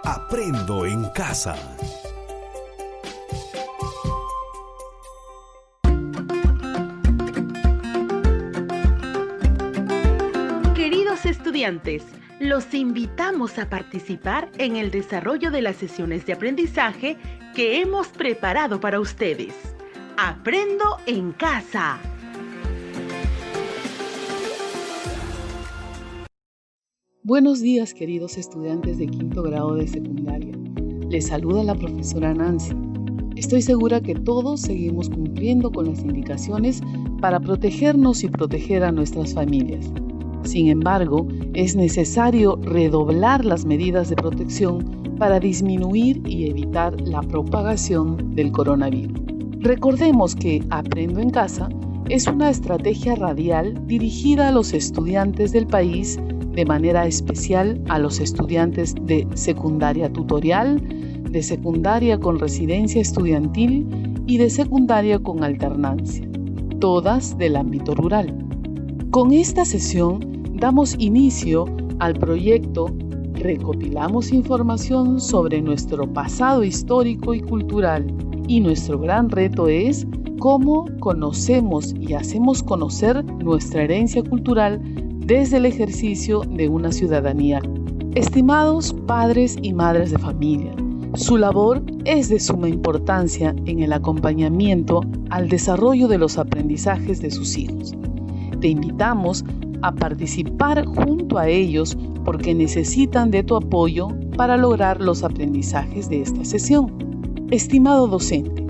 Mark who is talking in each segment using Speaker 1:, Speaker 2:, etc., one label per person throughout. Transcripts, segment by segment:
Speaker 1: Aprendo en casa.
Speaker 2: Queridos estudiantes, los invitamos a participar en el desarrollo de las sesiones de aprendizaje que hemos preparado para ustedes. Aprendo en casa.
Speaker 3: Buenos días, queridos estudiantes de quinto grado de secundaria. Les saluda la profesora Nancy. Estoy segura que todos seguimos cumpliendo con las indicaciones para protegernos y proteger a nuestras familias. Sin embargo, es necesario redoblar las medidas de protección para disminuir y evitar la propagación del coronavirus. Recordemos que Aprendo en Casa es una estrategia radial dirigida a los estudiantes del país, de manera especial a los estudiantes de secundaria tutorial, de secundaria con residencia estudiantil y de secundaria con alternancia, todas del ámbito rural. Con esta sesión damos inicio al proyecto Recopilamos información sobre nuestro pasado histórico y cultural, y nuestro gran reto es cómo conocemos y hacemos conocer nuestra herencia cultural desde el ejercicio de una ciudadanía. Estimados padres y madres de familia, su labor es de suma importancia en el acompañamiento al desarrollo de los aprendizajes de sus hijos. Te invitamos a participar junto a ellos porque necesitan de tu apoyo para lograr los aprendizajes de esta sesión. Estimado docente,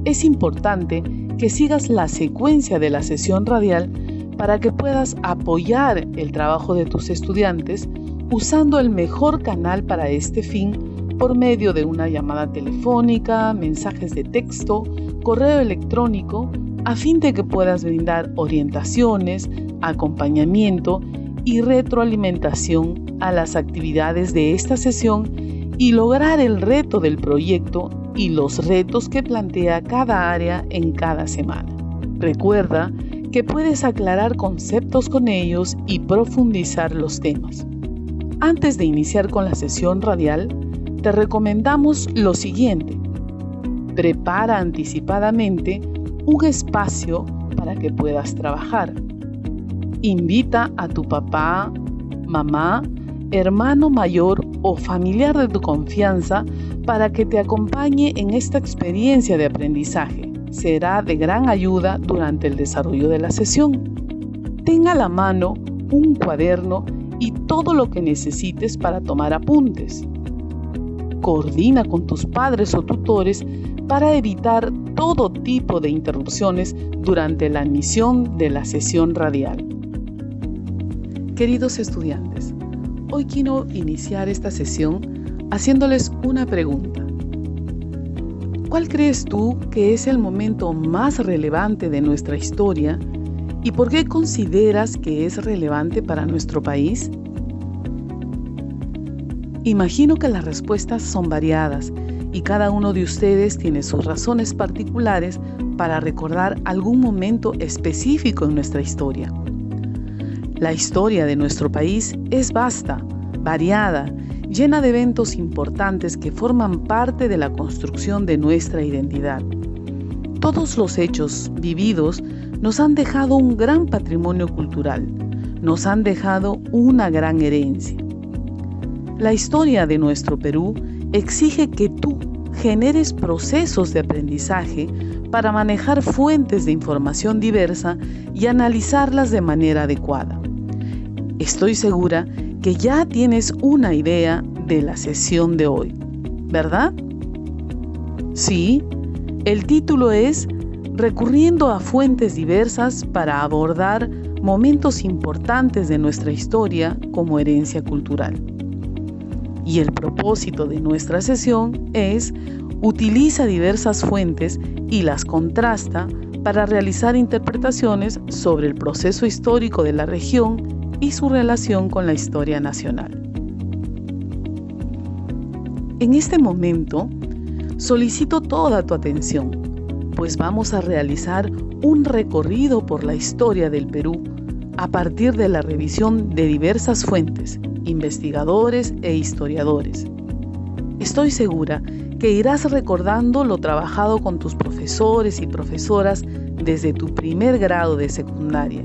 Speaker 3: es importante que sigas la secuencia de la sesión radial para que puedas apoyar el trabajo de tus estudiantes usando el mejor canal para este fin por medio de una llamada telefónica, mensajes de texto, correo electrónico, a fin de que puedas brindar orientaciones, acompañamiento y retroalimentación a las actividades de esta sesión y lograr el reto del proyecto y los retos que plantea cada área en cada semana. Recuerda que puedes aclarar conceptos con ellos y profundizar los temas. Antes de iniciar con la sesión radial, te recomendamos lo siguiente. Prepara anticipadamente un espacio para que puedas trabajar. Invita a tu papá, mamá, hermano mayor o familiar de tu confianza para que te acompañe en esta experiencia de aprendizaje. Será de gran ayuda durante el desarrollo de la sesión. Ten a la mano un cuaderno y todo lo que necesites para tomar apuntes. Coordina con tus padres o tutores para evitar todo tipo de interrupciones durante la emisión de la sesión radial. Queridos estudiantes, hoy quiero iniciar esta sesión haciéndoles una pregunta. ¿Cuál crees tú que es el momento más relevante de nuestra historia y por qué consideras que es relevante para nuestro país? Imagino que las respuestas son variadas y cada uno de ustedes tiene sus razones particulares para recordar algún momento específico en nuestra historia. La historia de nuestro país es vasta, variada, llena de eventos importantes que forman parte de la construcción de nuestra identidad. Todos los hechos vividos nos han dejado un gran patrimonio cultural, nos han dejado una gran herencia. La historia de nuestro Perú exige que tú generes procesos de aprendizaje para manejar fuentes de información diversa y analizarlas de manera adecuada. Estoy segura que ya tienes una idea de la sesión de hoy, ¿verdad? Sí, el título es Recurriendo a fuentes diversas para abordar momentos importantes de nuestra historia como herencia cultural. Y el propósito de nuestra sesión es utiliza diversas fuentes y las contrasta para realizar interpretaciones sobre el proceso histórico de la región y su relación con la historia nacional. En este momento, solicito toda tu atención, pues vamos a realizar un recorrido por la historia del Perú a partir de la revisión de diversas fuentes, investigadores e historiadores. Estoy segura que irás recordando lo trabajado con tus profesores y profesoras desde tu primer grado de secundaria.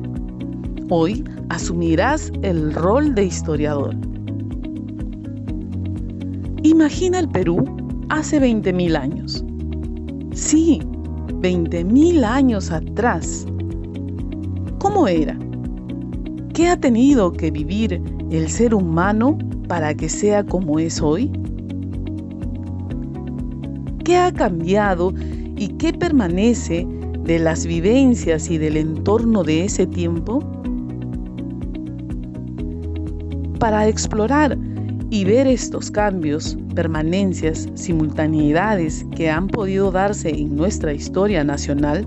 Speaker 3: Hoy asumirás el rol de historiador. Imagina el Perú hace 20.000 años. Sí, 20.000 años atrás. ¿Cómo era? ¿Qué ha tenido que vivir el ser humano para que sea como es hoy? ¿Qué ha cambiado y qué permanece de las vivencias y del entorno de ese tiempo? Para explorar y ver estos cambios, permanencias, simultaneidades que han podido darse en nuestra historia nacional,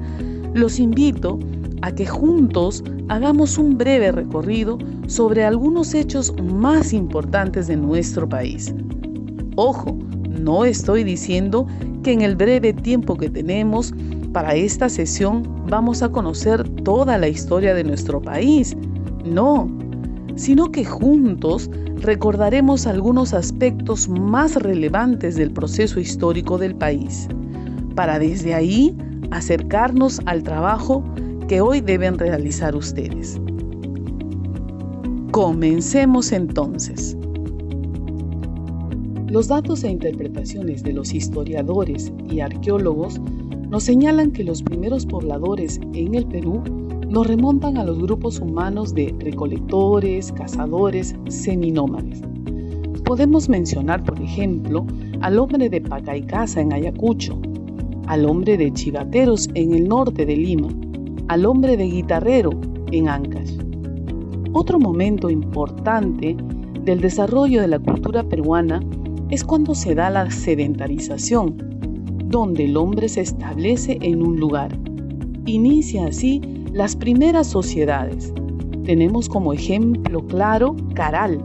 Speaker 3: los invito a que juntos hagamos un breve recorrido sobre algunos hechos más importantes de nuestro país. Ojo, no estoy diciendo que en el breve tiempo que tenemos para esta sesión vamos a conocer toda la historia de nuestro país. No, sino que juntos recordaremos algunos aspectos más relevantes del proceso histórico del país, para desde ahí acercarnos al trabajo que hoy deben realizar ustedes. Comencemos entonces. Los datos e interpretaciones de los historiadores y arqueólogos nos señalan que los primeros pobladores en el Perú nos remontan a los grupos humanos de recolectores, cazadores, seminómades. Podemos mencionar, por ejemplo, al hombre de Pacaycasa en Ayacucho, al hombre de Chivateros en el norte de Lima, al hombre de Guitarrero en Ancash. Otro momento importante del desarrollo de la cultura peruana es cuando se da la sedentarización, donde el hombre se establece en un lugar. Inicia así las primeras sociedades. Tenemos como ejemplo claro Caral,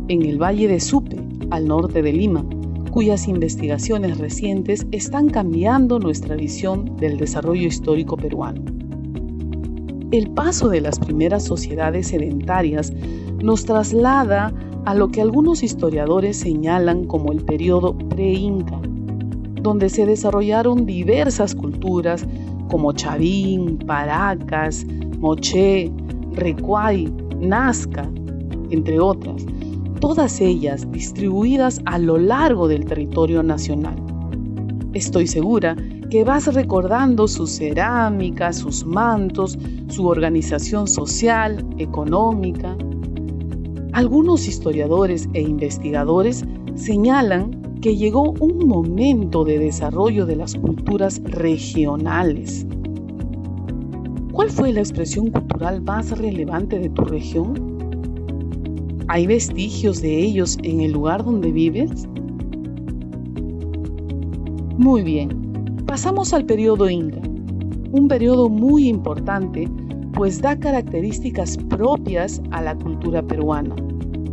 Speaker 3: en el Valle de Supe, al norte de Lima, cuyas investigaciones recientes están cambiando nuestra visión del desarrollo histórico peruano. El paso de las primeras sociedades sedentarias nos traslada a lo que algunos historiadores señalan como el periodo pre-inca, donde se desarrollaron diversas culturas como Chavín, Paracas, Moché, Recuay, Nazca, entre otras, todas ellas distribuidas a lo largo del territorio nacional. Estoy segura que vas recordando su cerámica, sus mantos, su organización social, económica. Algunos historiadores e investigadores señalan que llegó un momento de desarrollo de las culturas regionales. ¿Cuál fue la expresión cultural más relevante de tu región? ¿Hay vestigios de ellos en el lugar donde vives? Muy bien, pasamos al periodo Inca, un periodo muy importante, pues da características propias a la cultura peruana.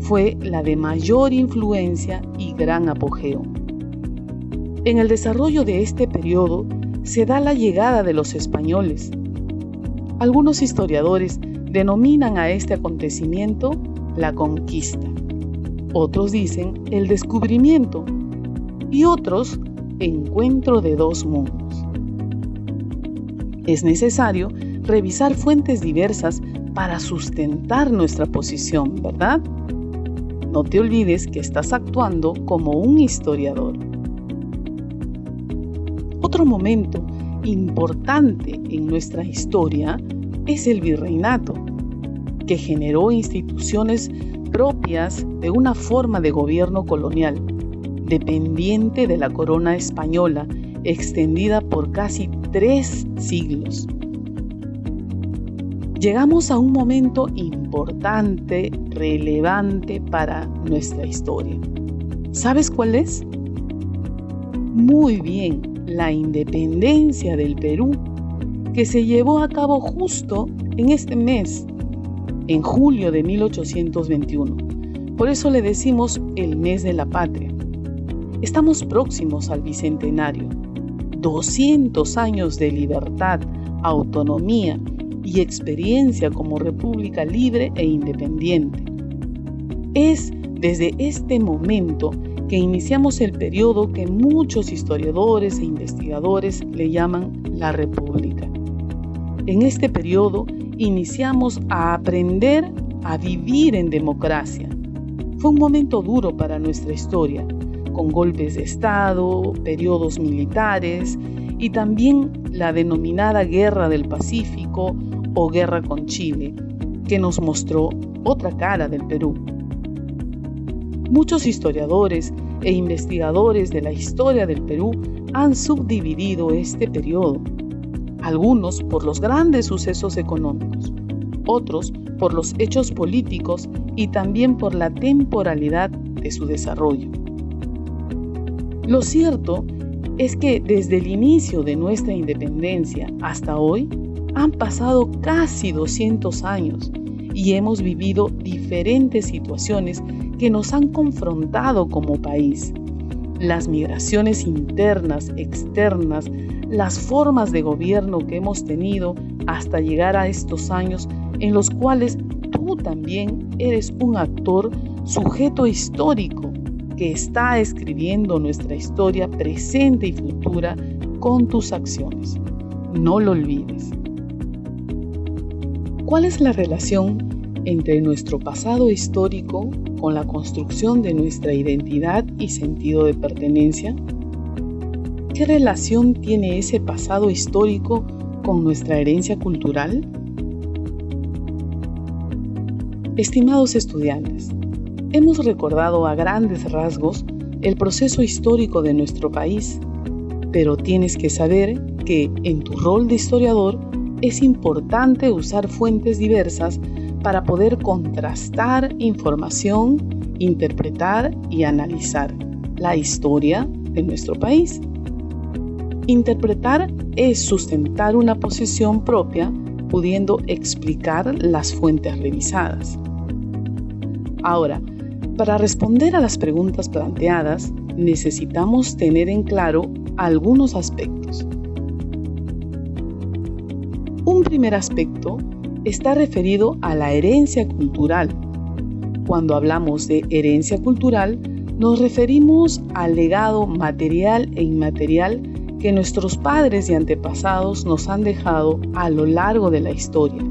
Speaker 3: Fue la de mayor influencia y gran apogeo. En el desarrollo de este periodo se da la llegada de los españoles. Algunos historiadores denominan a este acontecimiento la conquista. Otros dicen el descubrimiento y otros encuentro de dos mundos. Es necesario revisar fuentes diversas para sustentar nuestra posición, ¿verdad? No te olvides que estás actuando como un historiador. Otro momento importante en nuestra historia es el virreinato, que generó instituciones propias de una forma de gobierno colonial, dependiente de la corona española, extendida por casi 3 siglos. Llegamos a un momento importante, relevante para nuestra historia. ¿Sabes cuál es? Muy bien, la independencia del Perú, que se llevó a cabo justo en este mes, en julio de 1821. Por eso le decimos el mes de la patria. Estamos próximos al bicentenario. 200 años de libertad, autonomía y experiencia como república libre e independiente. Es desde este momento que iniciamos el periodo que muchos historiadores e investigadores le llaman la República. En este periodo iniciamos a aprender a vivir en democracia. Fue un momento duro para nuestra historia, con golpes de Estado, periodos militares y también la denominada Guerra del Pacífico o Guerra con Chile, que nos mostró otra cara del Perú. Muchos historiadores e investigadores de la historia del Perú han subdividido este periodo, algunos por los grandes sucesos económicos, otros por los hechos políticos y también por la temporalidad de su desarrollo. Lo cierto es que desde el inicio de nuestra independencia hasta hoy han pasado casi 200 años y hemos vivido diferentes situaciones que nos han confrontado como país. Las migraciones internas, externas, las formas de gobierno que hemos tenido hasta llegar a estos años en los cuales tú también eres un actor, sujeto histórico, que está escribiendo nuestra historia presente y futura con tus acciones. No lo olvides. ¿Cuál es la relación entre nuestro pasado histórico con la construcción de nuestra identidad y sentido de pertenencia? ¿Qué relación tiene ese pasado histórico con nuestra herencia cultural? Estimados estudiantes, hemos recordado a grandes rasgos el proceso histórico de nuestro país, pero tienes que saber que en tu rol de historiador es importante usar fuentes diversas para poder contrastar información, interpretar y analizar la historia de nuestro país. Interpretar es sustentar una posición propia, pudiendo explicar las fuentes revisadas. Ahora, para responder a las preguntas planteadas, necesitamos tener en claro algunos aspectos. Un primer aspecto está referido a la herencia cultural. Cuando hablamos de herencia cultural, nos referimos al legado material e inmaterial que nuestros padres y antepasados nos han dejado a lo largo de la historia.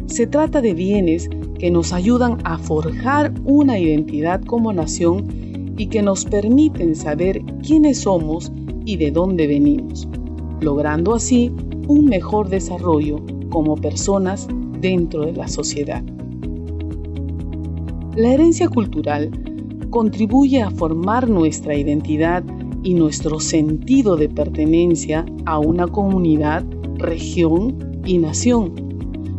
Speaker 3: Se trata de bienes que nos ayudan a forjar una identidad como nación y que nos permiten saber quiénes somos y de dónde venimos, logrando así un mejor desarrollo como personas dentro de la sociedad. La herencia cultural contribuye a formar nuestra identidad y nuestro sentido de pertenencia a una comunidad, región y nación,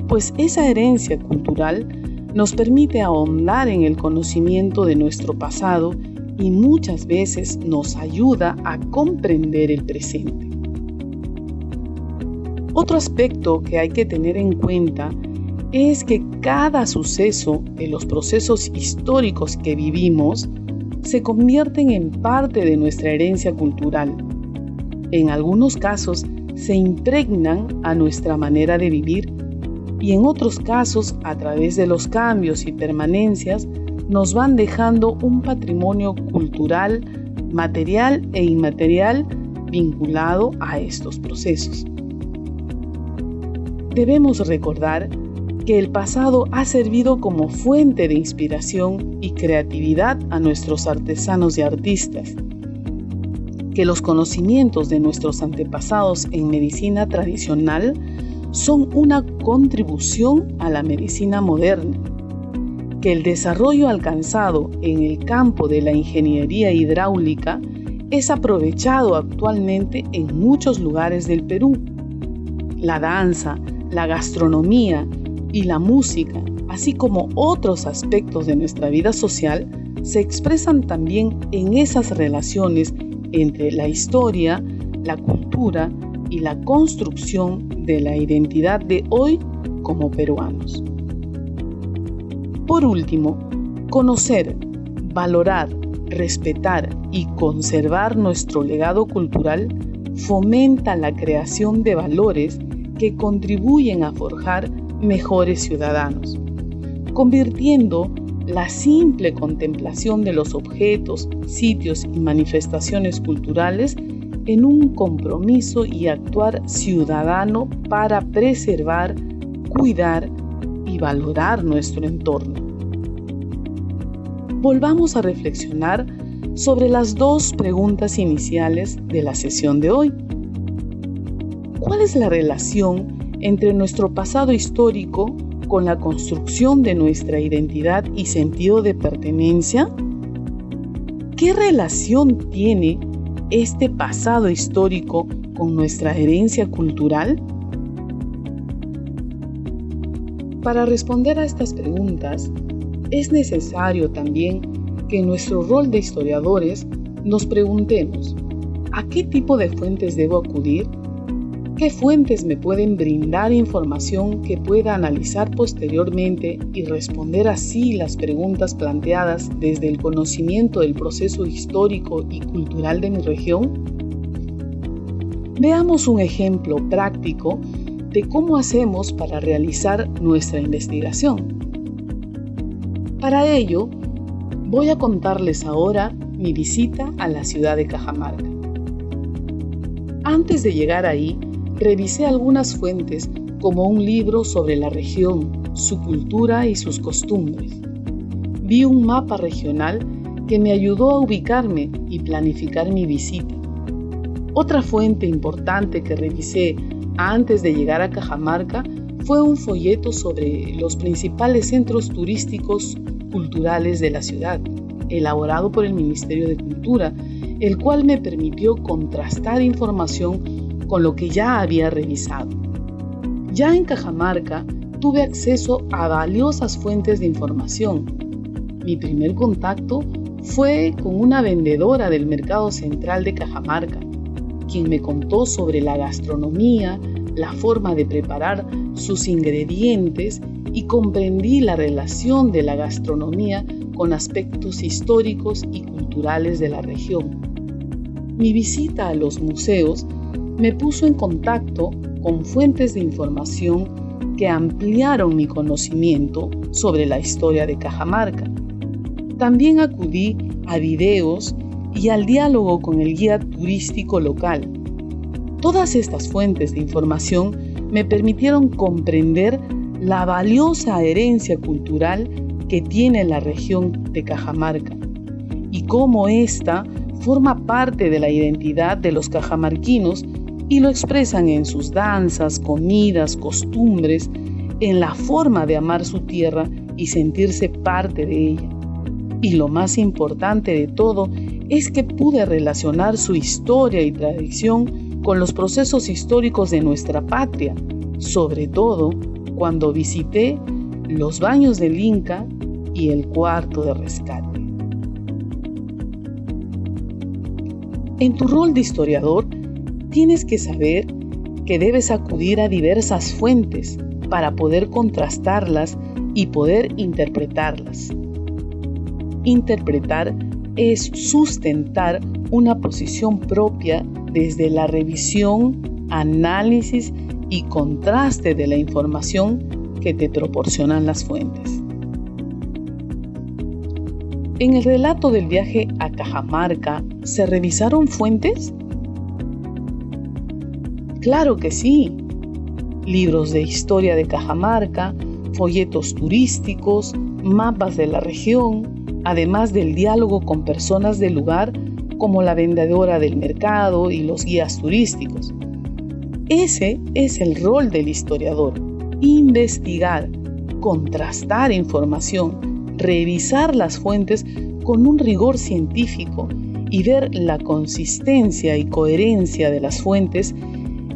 Speaker 3: pues esa herencia cultural nos permite ahondar en el conocimiento de nuestro pasado y muchas veces nos ayuda a comprender el presente. Otro aspecto que hay que tener en cuenta es que cada suceso de los procesos históricos que vivimos se convierten en parte de nuestra herencia cultural. En algunos casos se impregnan a nuestra manera de vivir y en otros casos, a través de los cambios y permanencias, nos van dejando un patrimonio cultural, material e inmaterial vinculado a estos procesos. Debemos recordar que el pasado ha servido como fuente de inspiración y creatividad a nuestros artesanos y artistas, que los conocimientos de nuestros antepasados en medicina tradicional son una contribución a la medicina moderna, que el desarrollo alcanzado en el campo de la ingeniería hidráulica es aprovechado actualmente en muchos lugares del Perú. La danza, la gastronomía y la música, así como otros aspectos de nuestra vida social, se expresan también en esas relaciones entre la historia, la cultura y la construcción de la identidad de hoy como peruanos. Por último, conocer, valorar, respetar y conservar nuestro legado cultural fomenta la creación de valores que contribuyen a forjar mejores ciudadanos, convirtiendo la simple contemplación de los objetos, sitios y manifestaciones culturales en un compromiso y actuar ciudadano para preservar, cuidar y valorar nuestro entorno. Volvamos a reflexionar sobre las dos preguntas iniciales de la sesión de hoy. ¿Cuál es la relación entre nuestro pasado histórico con la construcción de nuestra identidad y sentido de pertenencia? ¿Qué relación tiene este pasado histórico con nuestra herencia cultural? Para responder a estas preguntas, es necesario también que en nuestro rol de historiadores nos preguntemos: ¿a qué tipo de fuentes debo acudir? ¿Qué fuentes me pueden brindar información que pueda analizar posteriormente y responder así las preguntas planteadas desde el conocimiento del proceso histórico y cultural de mi región? Veamos un ejemplo práctico de cómo hacemos para realizar nuestra investigación. Para ello, voy a contarles ahora mi visita a la ciudad de Cajamarca. Antes de llegar ahí, revisé algunas fuentes como un libro sobre la región, su cultura y sus costumbres. Vi un mapa regional que me ayudó a ubicarme y planificar mi visita. Otra fuente importante que revisé antes de llegar a Cajamarca fue un folleto sobre los principales centros turísticos culturales de la ciudad, elaborado por el Ministerio de Cultura, el cual me permitió contrastar información con lo que ya había revisado. Ya en Cajamarca tuve acceso a valiosas fuentes de información. Mi primer contacto fue con una vendedora del Mercado Central de Cajamarca, quien me contó sobre la gastronomía, la forma de preparar sus ingredientes, y comprendí la relación de la gastronomía con aspectos históricos y culturales de la región. Mi visita a los museos me puso en contacto con fuentes de información que ampliaron mi conocimiento sobre la historia de Cajamarca. También acudí a videos y al diálogo con el guía turístico local. Todas estas fuentes de información me permitieron comprender la valiosa herencia cultural que tiene la región de Cajamarca y cómo ésta forma parte de la identidad de los cajamarquinos y lo expresan en sus danzas, comidas, costumbres, en la forma de amar su tierra y sentirse parte de ella. Y lo más importante de todo es que pude relacionar su historia y tradición con los procesos históricos de nuestra patria, sobre todo cuando visité los baños del Inca y el cuarto de rescate. En tu rol de historiador, tienes que saber que debes acudir a diversas fuentes para poder contrastarlas y poder interpretarlas. Interpretar es sustentar una posición propia desde la revisión, análisis y contraste de la información que te proporcionan las fuentes. En el relato del viaje a Cajamarca, ¿se revisaron fuentes? Claro que sí. Libros de historia de Cajamarca, folletos turísticos, mapas de la región, además del diálogo con personas del lugar como la vendedora del mercado y los guías turísticos. Ese es el rol del historiador: investigar, contrastar información, revisar las fuentes con un rigor científico y ver la consistencia y coherencia de las fuentes,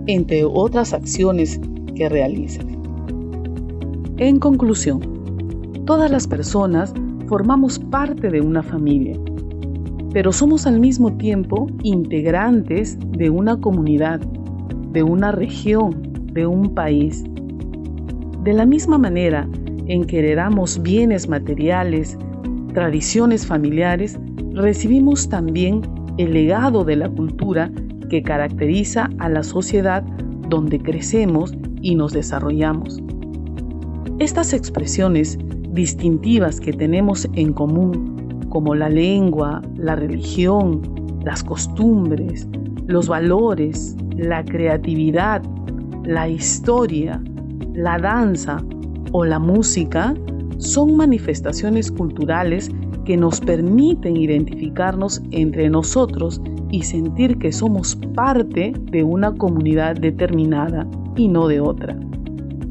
Speaker 3: entre otras acciones que realizan. En conclusión, todas las personas formamos parte de una familia, pero somos al mismo tiempo integrantes de una comunidad, de una región, de un país. De la misma manera en que heredamos bienes materiales, tradiciones familiares, recibimos también el legado de la cultura que caracteriza a la sociedad donde crecemos y nos desarrollamos. Estas expresiones distintivas que tenemos en común, como la lengua, la religión, las costumbres, los valores, la creatividad, la historia, la danza o la música, son manifestaciones culturales que nos permiten identificarnos entre nosotros y sentir que somos parte de una comunidad determinada y no de otra.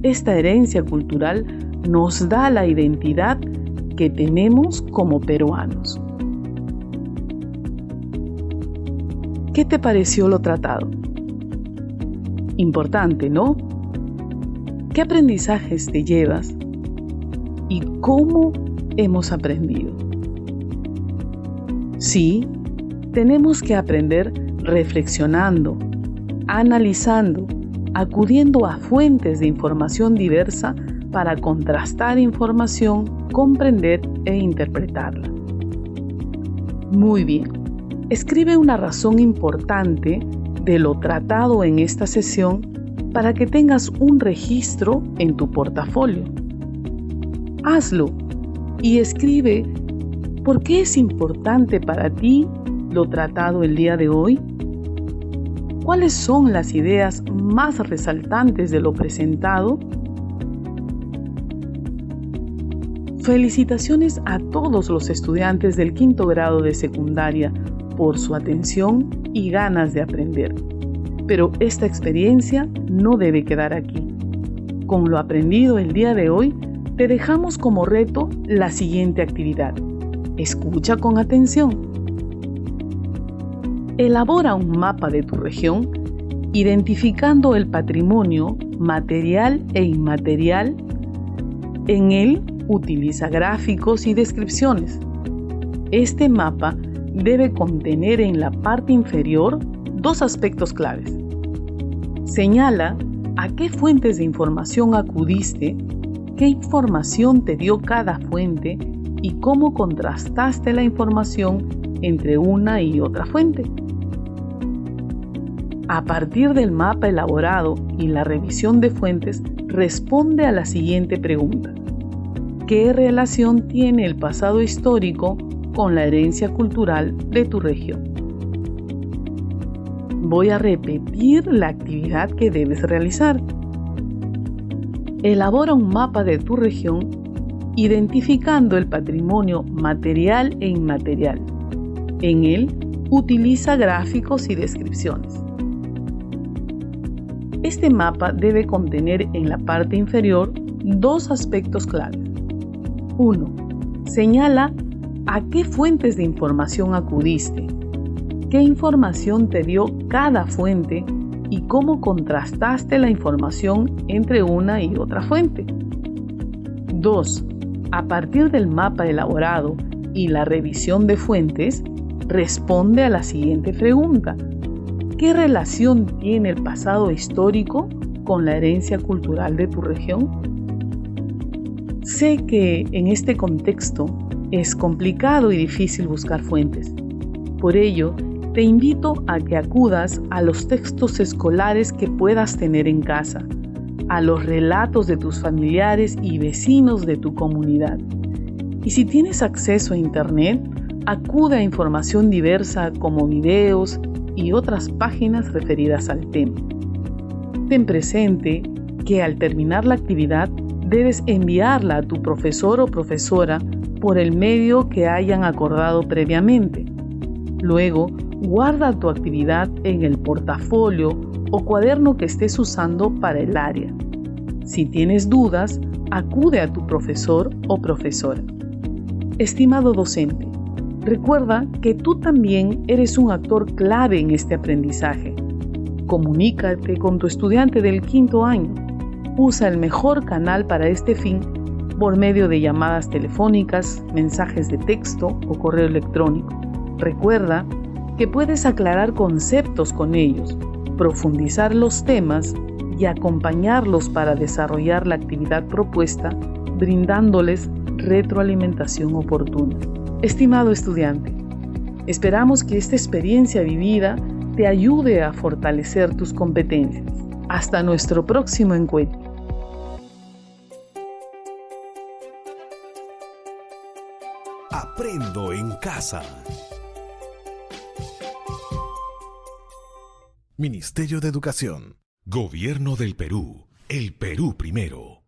Speaker 3: Esta herencia cultural nos da la identidad que tenemos como peruanos. ¿Qué te pareció lo tratado? Importante, ¿no? ¿Qué aprendizajes te llevas? ¿Y cómo hemos aprendido? Sí, tenemos que aprender reflexionando, analizando, acudiendo a fuentes de información diversa para contrastar información, comprender e interpretarla. Muy bien, escribe una razón importante de lo tratado en esta sesión para que tengas un registro en tu portafolio. Hazlo y escribe por qué es importante para ti lo tratado el día de hoy. ¿Cuáles son las ideas más resaltantes de lo presentado? Felicitaciones a todos los estudiantes del 5º grado de secundaria por su atención y ganas de aprender. Pero esta experiencia no debe quedar aquí. Con lo aprendido el día de hoy, te dejamos como reto la siguiente actividad. Escucha con atención. Elabora un mapa de tu región, identificando el patrimonio material e inmaterial. En él, utiliza gráficos y descripciones. Este mapa debe contener en la parte inferior 2 aspectos claves. Señala a qué fuentes de información acudiste, qué información te dio cada fuente y cómo contrastaste la información entre una y otra fuente. A partir del mapa elaborado y la revisión de fuentes, responde a la siguiente pregunta. ¿Qué relación tiene el pasado histórico con la herencia cultural de tu región? Voy a repetir la actividad que debes realizar. Elabora un mapa de tu región, identificando el patrimonio material e inmaterial. En él, utiliza gráficos y descripciones. Este mapa debe contener en la parte inferior 2 aspectos claves. 1. Señala a qué fuentes de información acudiste, qué información te dio cada fuente y cómo contrastaste la información entre una y otra fuente. 2. A partir del mapa elaborado y la revisión de fuentes, responde a la siguiente pregunta. ¿Qué relación tiene el pasado histórico con la herencia cultural de tu región? Sé que en este contexto es complicado y difícil buscar fuentes. Por ello, te invito a que acudas a los textos escolares que puedas tener en casa, a los relatos de tus familiares y vecinos de tu comunidad. Y si tienes acceso a Internet, acude a información diversa como videos y otras páginas referidas al tema. Ten presente que al terminar la actividad debes enviarla a tu profesor o profesora por el medio que hayan acordado previamente. Luego, guarda tu actividad en el portafolio o cuaderno que estés usando para el área. Si tienes dudas, acude a tu profesor o profesora. Estimado docente, recuerda que tú también eres un actor clave en este aprendizaje. Comunícate con tu estudiante del 5º año. Usa el mejor canal para este fin por medio de llamadas telefónicas, mensajes de texto o correo electrónico. Recuerda que puedes aclarar conceptos con ellos, profundizar los temas y acompañarlos para desarrollar la actividad propuesta, brindándoles retroalimentación oportuna. Estimado estudiante, esperamos que esta experiencia vivida te ayude a fortalecer tus competencias. Hasta nuestro próximo encuentro.
Speaker 1: Aprendo en casa. Ministerio de Educación. Gobierno del Perú. El Perú primero.